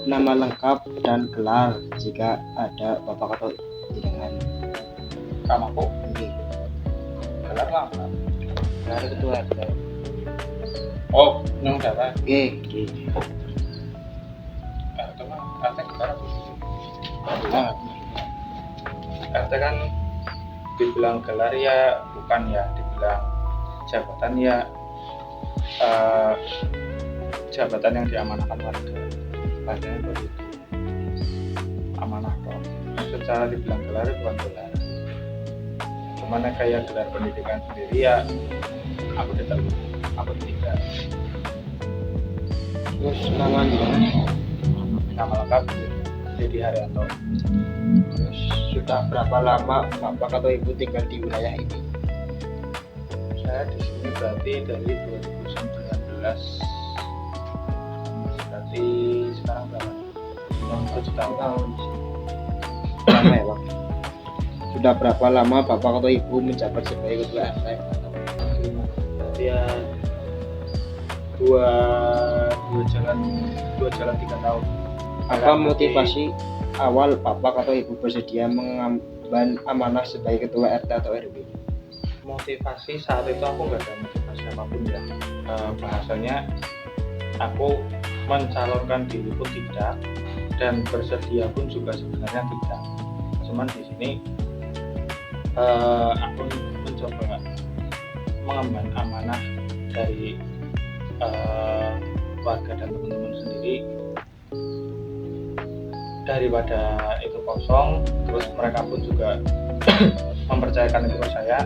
nama lengkap dan gelar jika ada bapak atau jenengan. Kamaku Nggih, gelar lama. gelar ketua RT. Oh, yang dapat. Nggih. RT mah RT gelar apa? Nah, RT kan dibilang gelar ya bukan ya, dibilang jabatan ya jabatan yang diamanahkan warga. Padahal begitu amanah kok. Secara dibilang gelar bukan gelar. Gimana kayak gelar pendidikan sendiri ya aku tidak. terus nama jenengan. Nama lengkap Dedi Haryanto. Terus sudah berapa lama bapak atau ibu tinggal di wilayah ini? Saya di sini berarti dari 2019. Berarti sekarang berapa? 7 tahun. Lama ya Pak. Sudah berapa lama bapak atau ibu menjabat sebagai ketua RT? Berarti ya dua jalan 3 tahun. Apa motivasi awal bapak atau ibu bersedia mengemban amanah sebagai ketua RT atau RW? Motivasi saat itu aku nggak ada motivasi apapun ya. Bahasanya aku mencalonkan diri pun tidak dan bersedia pun juga sebenarnya tidak. Cuman di sini aku mencoba mengemban amanah dari warga dan teman-teman sendiri, daripada itu kosong terus mereka pun juga mempercayakan itu ke saya.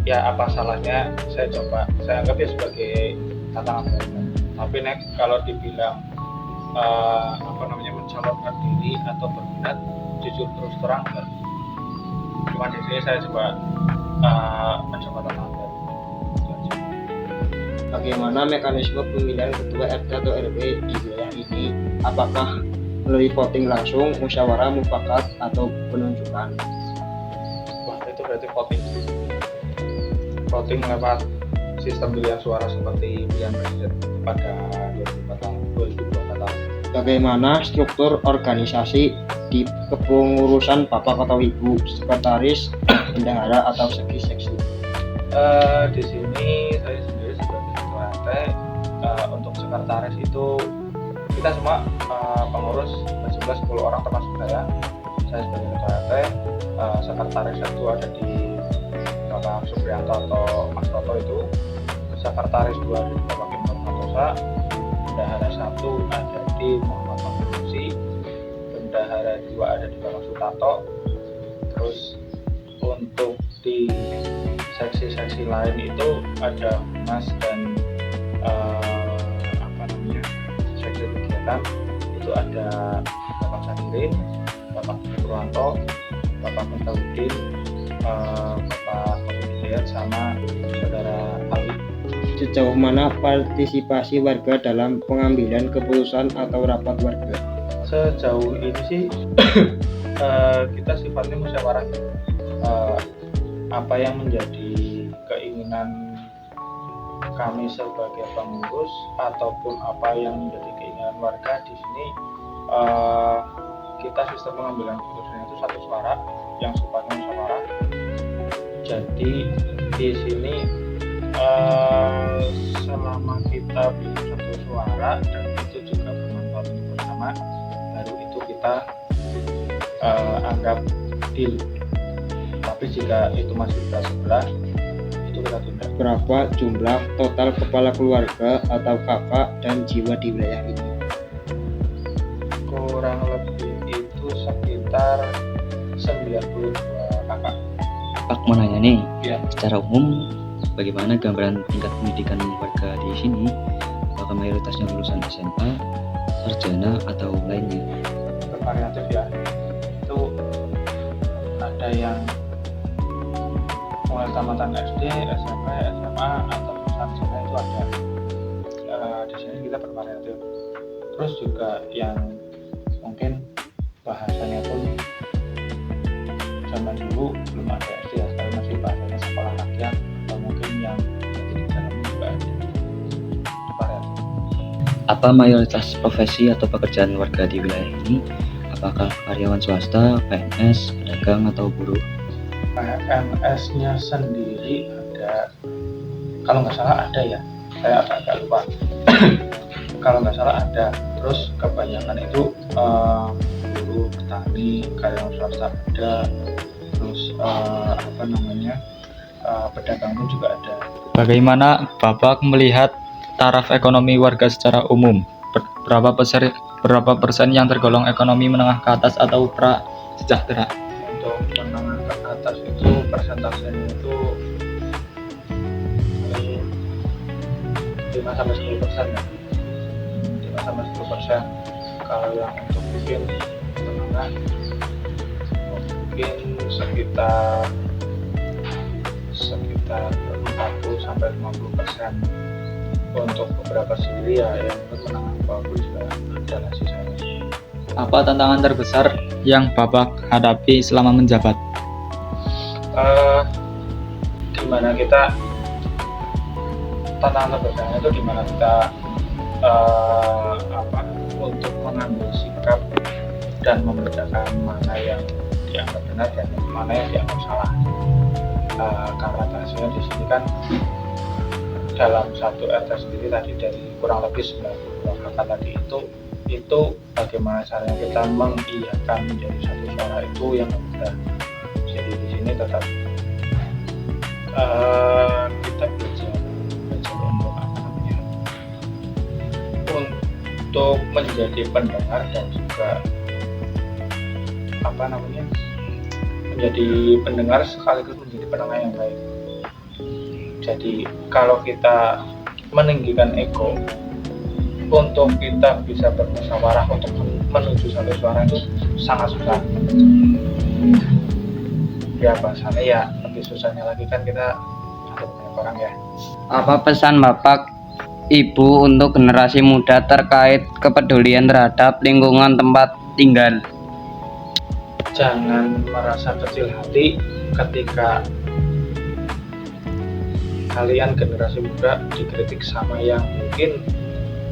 Ya apa salahnya saya anggap ya sebagai tantangan mereka. Tapi next kalau dibilang mencalonkan diri atau berminat, jujur terus terang enggak. Cuma di sini saya coba mencoba tantangan baru. Bagaimana mekanisme pemilihan ketua RT atau RW di wilayah ini? Apakah melalui voting langsung, musyawarah mufakat, atau penunjukan? Wah, itu berarti voting lewat sistem pilihan suara seperti pilihan presiden pada 2024 tahun. Bagaimana struktur organisasi di kepengurusan bapak atau ibu, sekretaris, bendahara, atau seksi? Di sini saya sendiri sebagai ketua RT. Untuk sekretaris itu kita semua pengurus berjumlah 10 orang termasuk saya sebagai ketua RT. Sekretaris itu ada di Bapak Supriyanto atau Mas Toto itu. Sekretaris 2 ada di Bapak Kimber Santosa. Bendahara 1 ada di Muhammad Fahrusi. Bendahara 2 ada di Bapak Sutanto. Terus untuk di seksi-seksi lain itu ada Mas dan seksi kegiatan itu ada Bapak Sadirin, Bapak Purwanto, Bapak Mutaudin, Bapak Hidayat sama Saudara Alwi. Sejauh mana partisipasi warga dalam pengambilan keputusan atau rapat warga? Sejauh ini sih kita sifatnya musyawarah. Apa yang menjadi keinginan kami sebagai pengurus ataupun apa yang menjadi keinginan warga di sini, kita sistem pengambilan keputusan itu satu suara yang sifatnya musyawarah. Jadi di sini selama kita pilih satu suara dan itu juga bermanfaat untuk bersama, baru itu kita anggap deal. Tapi jika itu masih berat sebelah, itu kita tunda. Berapa jumlah total kepala keluarga atau kakak dan jiwa di wilayah ini? Kurang lebih itu sekitar 92 kakak. Pak mau nanya nih, Ya. secara umum bagaimana gambaran tingkat pendidikan warga di sini? Apakah mayoritasnya lulusan SMA, sarjana, atau lainnya? Bervariatif ya. Itu ada yang mulai tamatan SD, SMP, SMA atau sarjana itu ada. Di sini kita bervariatif. Terus juga yang mungkin bahasanya pun zaman dulu belum ada SD ya, sekarang masih bahasanya sekolah rakyat atau mungkin yang jadi di dalam juga ada variatif. Apa mayoritas profesi atau pekerjaan warga di wilayah ini? Apakah karyawan swasta, PNS, pedagang, atau buruh? PNS-nya sendiri ada, kalau nggak salah ada ya, saya agak lupa. Kalau nggak salah ada. Terus kebanyakan itu buruh, petani, karyawan swasta ada. Terus pedagang pun juga ada. Bagaimana Bapak melihat taraf ekonomi warga secara umum? Berapa persen yang tergolong ekonomi menengah ke atas atau prasejahtera? Untuk menengah ke atas itu persentasenya itu 5-10% ya. 5-10%. Kalau yang untuk bikin menengah mungkin sekitar 40-50%. Untuk beberapa sendiri ya yang menengah ke bawah juga ada lah sisanya. Apa tantangan terbesar yang Bapak hadapi selama menjabat? Dimana kita tantangan terbesarnya itu dimana kita untuk mengambil sikap dan membedakan mana yang dianggap benar dan mana yang dianggap salah. Karena hasilnya di sini kan dalam satu RT sendiri tadi dari kurang lebih 92 kakak tadi itu bagaimana caranya kita mengiyakan menjadi satu suara itu yang mudah. Jadi di sini tetap kita belajar untuk menjadi pendengar dan juga menjadi pendengar sekaligus menjadi penengah yang baik. Jadi kalau kita meninggikan ego untuk kita bisa bermusyawarah untuk menuju satu suara itu sangat susah. Ya bahasanya ya lebih susahnya lagi kan kita ada banyak orang ya. Apa pesan Bapak Ibu untuk generasi muda terkait kepedulian terhadap lingkungan tempat tinggal? Jangan merasa kecil hati ketika kalian generasi muda dikritik sama yang mungkin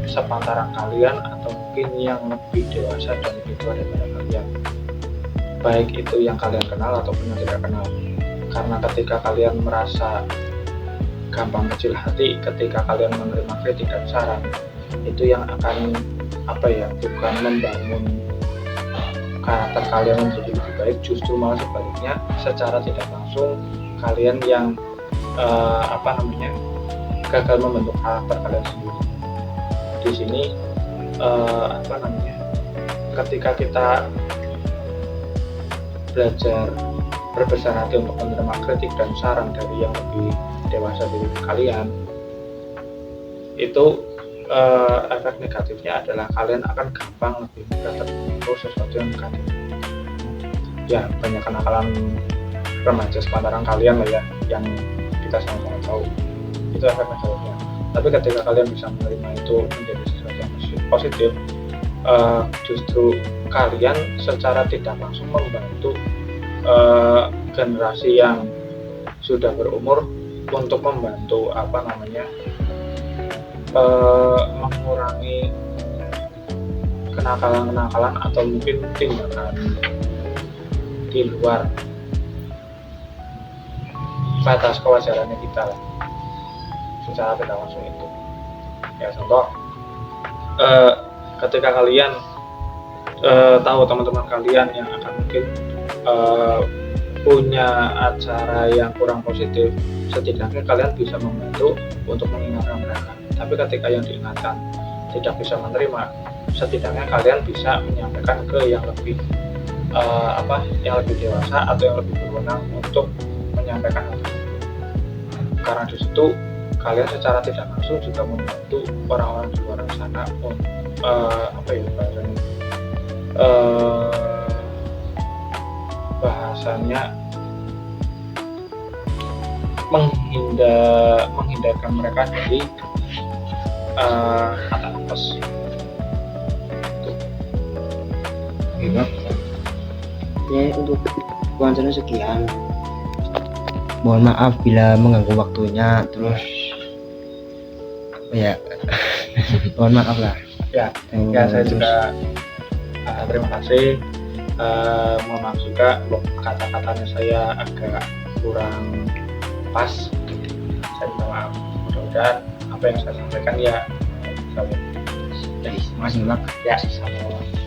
sepantaran kalian atau mungkin yang lebih dewasa dan lebih tua daripada kalian, baik itu yang kalian kenal ataupun yang tidak kenal. Karena ketika kalian merasa gampang kecil hati ketika kalian menerima kritik dan saran, itu yang akan bukan membangun karakter kalian menjadi lebih baik, justru malah sebaliknya secara tidak langsung kalian yang gagal membentuk karakter kalian sendiri. Di sini ketika kita belajar berbesar hati untuk menerima kritik dan saran dari yang lebih dewasa dari kalian, itu efek negatifnya adalah kalian akan gampang lebih mudah terbentuk sesuatu yang negatif. Ya, banyak kenakalan remaja sepantaran kalian lah ya, yang kita sama-sama tahu itu efek negatifnya. Tapi ketika kalian bisa menerima itu menjadi sesuatu yang positif, justru kalian secara tidak langsung membantu generasi yang sudah berumur untuk membantu mengurangi kenakalan-kenakalan atau mungkin tindakan di luar batas kewajarannya kita lah, secara tidak langsung itu. Ya contoh, ketika kalian tahu teman-teman kalian yang akan mungkin punya acara yang kurang positif, setidaknya kalian bisa membantu untuk mengingatkan mereka. Tapi ketika yang diingatkan tidak bisa menerima, setidaknya kalian bisa menyampaikan ke yang lebih dewasa atau yang lebih berwenang untuk menyampaikan hal tersebut. Karena di situ kalian secara tidak langsung juga membantu orang-orang di luar sana bahasanya menghindarkan mereka dari kata apes. Ya, untuk wawancara sekian. Mohon maaf bila mengganggu waktunya, terus mohon maaf lah. Ya, saya juga terima kasih. Mohon maaf juga kata-katanya saya agak kurang pas. Saya minta maaf. Mudah-mudahan apa yang saya sampaikan ya bisa. Terima kasih Pak. Ya, sama.